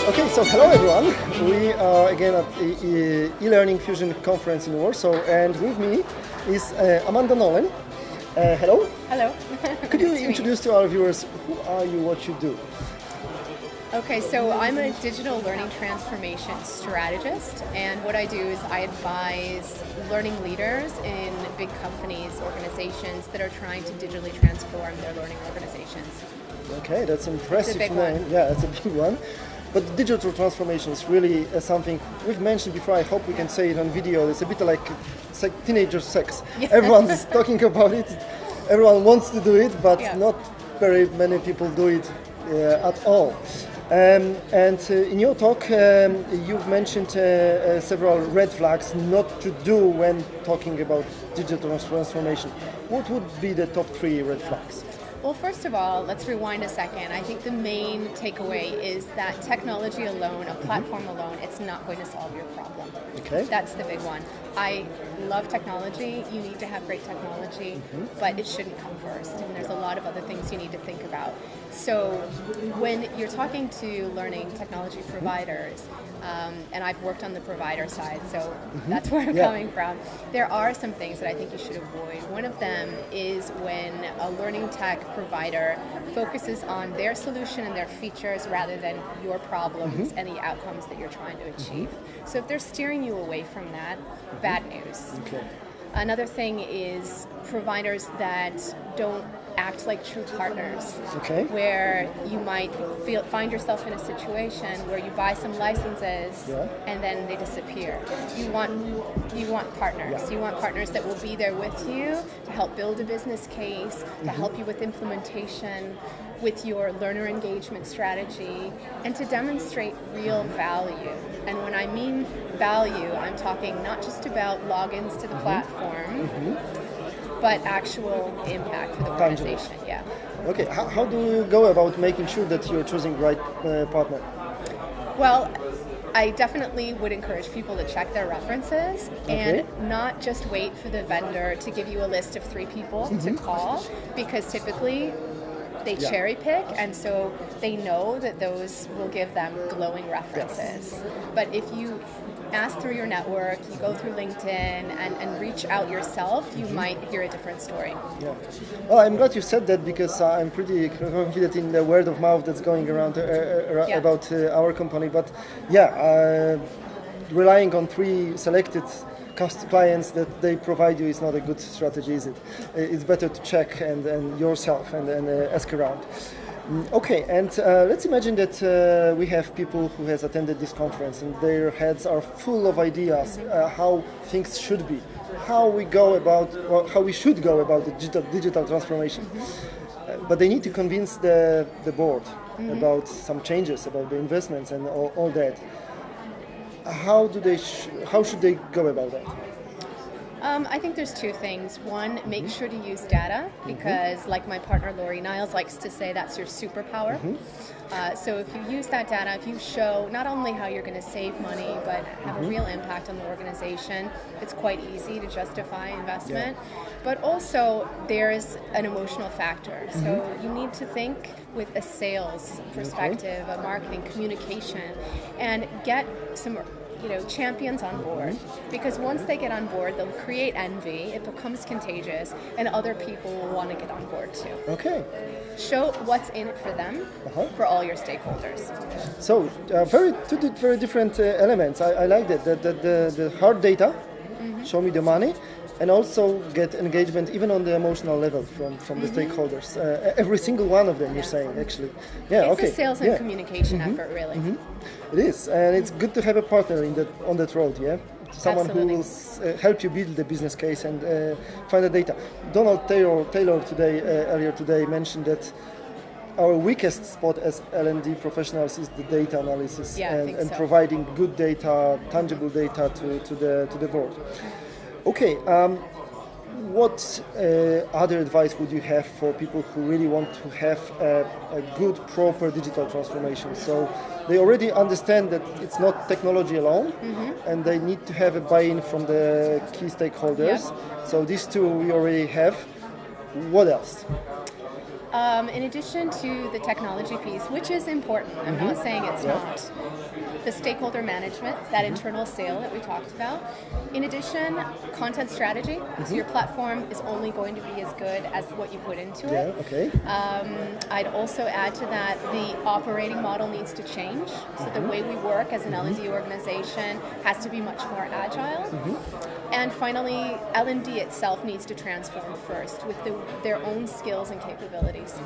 Okay, so hello everyone. We are again at the e-learning fusion conference in Warsaw, and with me is Amanda Nolan. Hello. Hello. Could you introduce to our viewers who are you, what you do? Okay, so I'm a digital learning transformation strategist, and what I do is I advise learning leaders in big companies, organizations that are trying to digitally transform their learning organizations. Okay, that's an impressive It's a big name. one. Yeah, it's a big one. But digital transformation is really something we've mentioned before. I hope we can say it on video. It's a bit like teenager sex. Yeah. Everyone's talking about it. Everyone wants to do it, but Yeah. not very many people do it at all. In your talk, you've mentioned several red flags not to do when talking about digital transformation. What would be the top 3 red flags? Well, first of all, let's rewind a second. I think the main takeaway is that technology alone, a platform alone, it's not going to solve your problem. Okay. That's the big one. I love technology. You need to have great technology, but it shouldn't come first. And there's a lot of other things you need to think about. So when you're talking to learning technology providers, and I've worked on the provider side, so that's where I'm coming from. There are some things that I think you should avoid. One of them is when a learning tech provider focuses on their solution and their features rather than your problems and the outcomes that you're trying to achieve. So if they're steering you away from that, bad news. Okay. Another thing is providers that don't act like true partners, Okay. where you might find yourself in a situation where you buy some licenses and then they disappear. You want partners. Yeah. You want partners that will be there with you to help build a business case, to help you with implementation, with your learner engagement strategy, and to demonstrate real value. And when I mean value, I'm talking not just about logins to the platform, but actual impact for the organization. Yeah. Okay, how do you go about making sure that you're choosing the right partner? Well, I definitely would encourage people to check their references and not just wait for the vendor to give you a list of 3 people to call, because typically they cherry pick, and so they know that those will give them glowing references. But if you ask through your network, you go through LinkedIn and reach out yourself, you might hear a different story. Yeah. Well, I'm glad you said that, because I'm pretty confident in the word of mouth that's going around about our company. But relying on 3 selected clients that they provide you is not a good strategy, is it? It's better to check and yourself and ask around. Okay, and let's imagine that we have people who has attended this conference and their heads are full of ideas how things should be, how we should go about the digital transformation. But they need to convince the board about some changes, about the investments and all that. How should they go about that? I think there's 2 things. One, make sure to use data, because like my partner Lori Niles likes to say, that's your superpower. So if you use that data, if you show not only how you're going to save money, but have a real impact on the organization, it's quite easy to justify investment. But also there's an emotional factor. So you need to think with a sales perspective, a marketing communication, and get some champions on board, because once they get on board, they'll create envy, it becomes contagious, and other people will want to get on board too. Okay. Show what's in it for them, for all your stakeholders. So two very different elements. I like that. The hard data, show me the money, and also get engagement even on the emotional level from the stakeholders. Every single one of them, you're saying, actually. Yeah, it's a sales and communication effort, really. It is, and it's good to have a partner on that road, yeah? Someone Absolutely. who will help you build the business case and find the data. Donald Taylor earlier today mentioned that our weakest spot as L&D professionals is the data analysis and providing good data, tangible data to the board. Okay, what other advice would you have for people who really want to have a good, proper digital transformation? So they already understand that it's not technology alone, and they need to have a buy-in from the key stakeholders. So these 2 we already have. What else? In addition to the technology piece, which is important, I'm not saying it's not, the stakeholder management, that internal sale that we talked about. In addition, content strategy. So your platform is only going to be as good as what you put into Yeah, it. okay. I'd also add to that the operating model needs to change. So the way we work as an L&D organization has to be much more agile. And finally, L&D itself needs to transform first with their own skills and capabilities.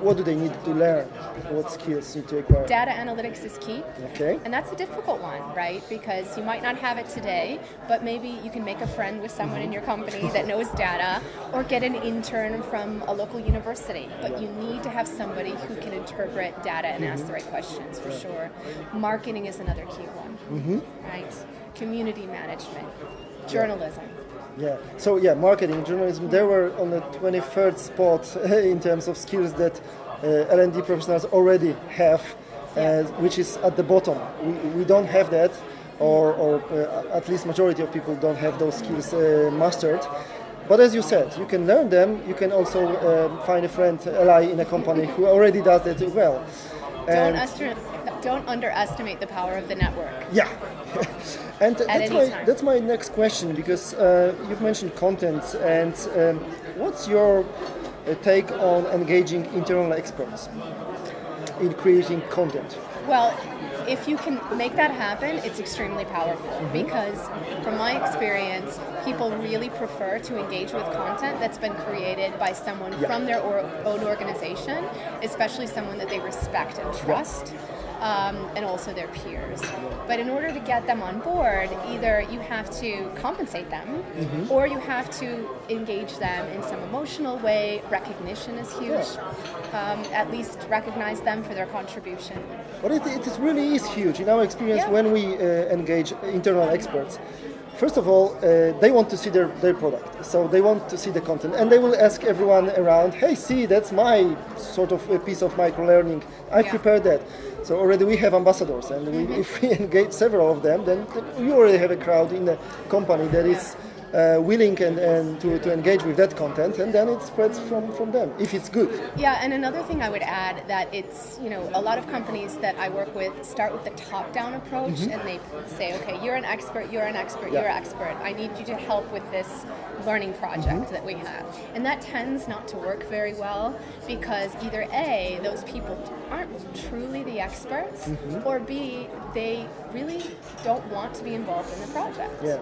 What do they need to learn? What skills need to acquire? Data analytics is key. Okay. And that's a difficult one, right? Because you might not have it today, but maybe you can make a friend with someone in your company that knows data, or get an intern from a local university. But you need to have somebody who can interpret data and ask the right questions, for sure. Marketing is another key one, right? Community management, journalism. Yeah. So yeah, marketing, journalism, they were on the 23rd spot in terms of skills that L&D professionals already have, which is at the bottom. We don't have that, or at least majority of people don't have those skills mastered. But as you said, you can learn them. You can also find a friend, ally in a company who already does that well. Don't underestimate the power of the network. Yeah. And time. that's my next question, because you've mentioned content, and what's your take on engaging internal experts in creating content? Well, if you can make that happen, it's extremely powerful, because from my experience, people really prefer to engage with content that's been created by someone from their own organization, especially someone that they respect and trust. And also their peers. But in order to get them on board, either you have to compensate them, or you have to engage them in some emotional way. Recognition is huge. At least recognize them for their contribution. But it really is huge. In our experience, when we engage internal experts, first of all, they want to see their product. So they want to see the content. And they will ask everyone around, hey, see, that's my sort of a piece of micro-learning. I prepared that. So already we have ambassadors. And if we engage several of them, then we already have a crowd in the company that is willing and to engage with that content, and then it spreads from them, if it's good. Yeah, and another thing I would add, that it's, a lot of companies that I work with start with the top-down approach, and they say, okay, you're an expert, you're an expert, you're an expert. I need you to help with this learning project that we have. And that tends not to work very well, because either A, those people aren't truly the experts, or B, they really don't want to be involved in the project. Yeah.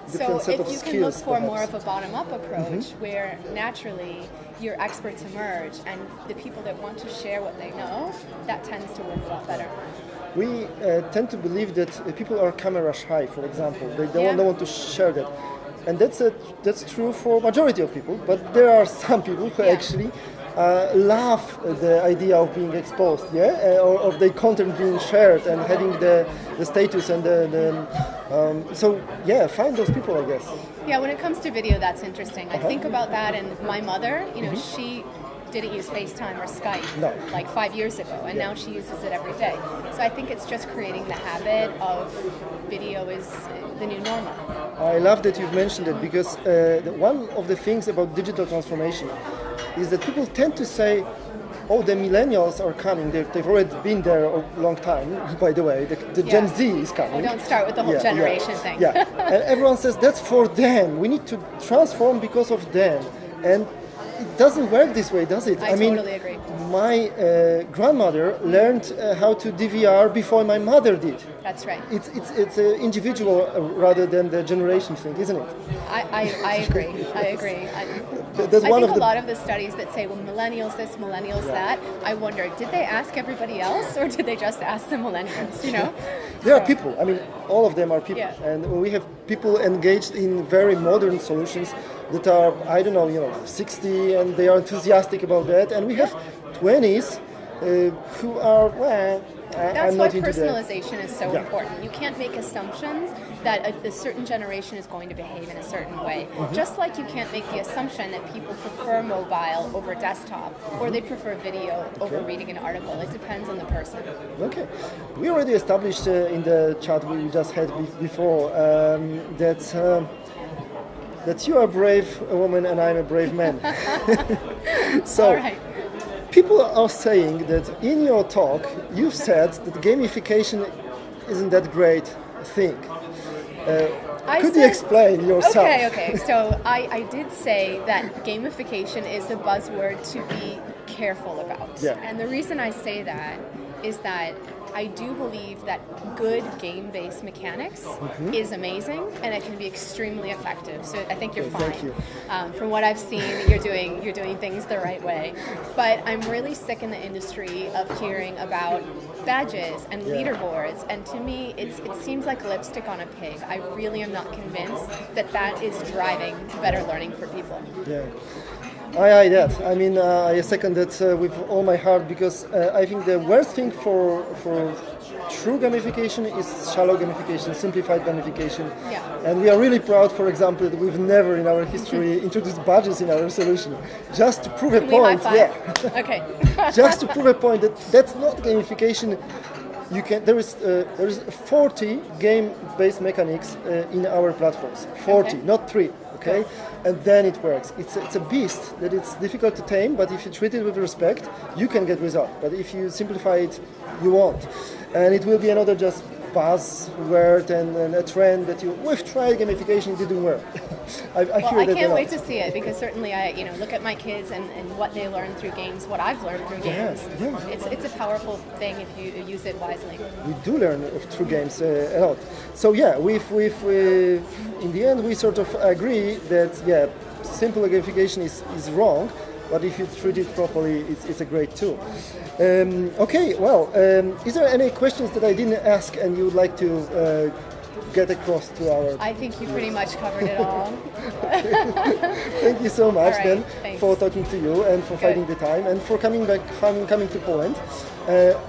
So if you can look for perhaps. more of a bottom-up approach, where naturally your experts emerge, and the people that want to share what they know, that tends to work a lot better. We tend to believe that people are camera shy, for example. They don't want to share that. And that's true for majority of people, but there are some people who actually love the idea of being exposed, or of their content being shared and having the status and find those people, I guess. Yeah, when it comes to video, that's interesting. I think about that, and my mother, she didn't use FaceTime or Skype like 5 years ago, and now she uses it every day. So I think it's just creating the habit of video is the new normal. I love that you've mentioned it, because one of the things about digital transformation is that people tend to say, oh, the millennials are coming. They've already been there a long time, by the way. The Gen Z is coming. Oh, don't start with the whole generation thing. Yeah, and everyone says that's for them. We need to transform because of them. And it doesn't work this way, does it? I totally agree. My grandmother learned how to DVR before my mother did. That's right. It's individual rather than the generation thing, isn't it? I agree. I agree. I think a lot of the studies that say, well, millennials this, millennials that, I wonder, did they ask everybody else, or did they just ask the millennials, There are people. I mean, all of them are people. Yeah. And we have people engaged in very modern solutions that are, 60, and they are enthusiastic about that. And we have 20s who are, That's I'm why not into that. personalization is so important. You can't make assumptions that a certain generation is going to behave in a certain way. Just like you can't make the assumption that people prefer mobile over desktop, or they prefer video over reading an article. It depends on the person. Okay. We already established in the chat we just had before that you are a brave woman and I'm a brave man. So, All right. people are saying that in your talk you've said that gamification isn't that great thing. Could you explain yourself? Okay. So I did say that gamification is a buzzword to be careful about. Yeah. And the reason I say that is that I do believe that good game-based mechanics is amazing and it can be extremely effective. So I think you're Okay, fine. thank you. From what I've seen, you're doing things the right way. But I'm really sick in the industry of hearing about badges and Yeah. leaderboards, and to me, it seems like lipstick on a pig. I really am not convinced that that is driving better learning for people. Yeah. I that. I mean, I second that with all my heart because I think the worst thing for true gamification is shallow gamification, simplified gamification. Yeah. And we are really proud, for example, that we've never in our history introduced badges in our solution. Just to prove a Can we high point, five? yeah. Okay. Just to prove a point that that's not gamification. You can. There is 40 game-based mechanics in our platforms. 40, Okay. not 3. Okay, and then it works. It's a beast that it's difficult to tame, but if you treat it with respect, you can get result. But if you simplify it, you won't. And it will be another just buzzword and a trend that we've tried gamification, it didn't work. I Well, hear I that a can't lot. wait to see it because certainly I look at my kids and what they learn through games, what I've learned through games. yeah. It's a powerful thing if you use it wisely. We do learn through games a lot. So yeah, in the end we sort of agree that simple gamification is wrong, but if you treat it properly, it's a great tool. Okay, well, is there any questions that I didn't ask and you would like to get across to our? I think you pretty much covered it all. Thank you so much All right, then thanks. for talking to you and for finding the time and for coming to Poland.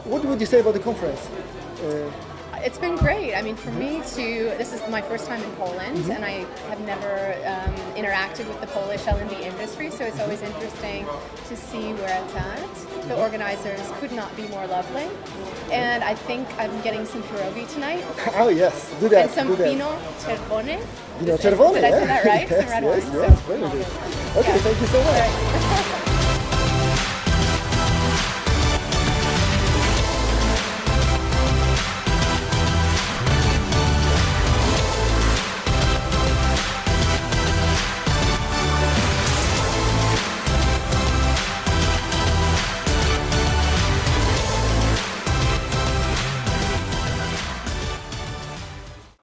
What would you say about the conference? It's been great. I mean, for me this is my first time in Poland, and I have never interacted with the Polish L&D industry, so it's always interesting to see where it's at. The organizers could not be more lovely, and I think I'm getting some pierogi tonight, Oh yes, do that. and some do that. vino czerwone. Vino czerwone, Did I say yeah? that right? Yes, Some red yes, wine. yes, So- very good. Okay, thank you so much. All right.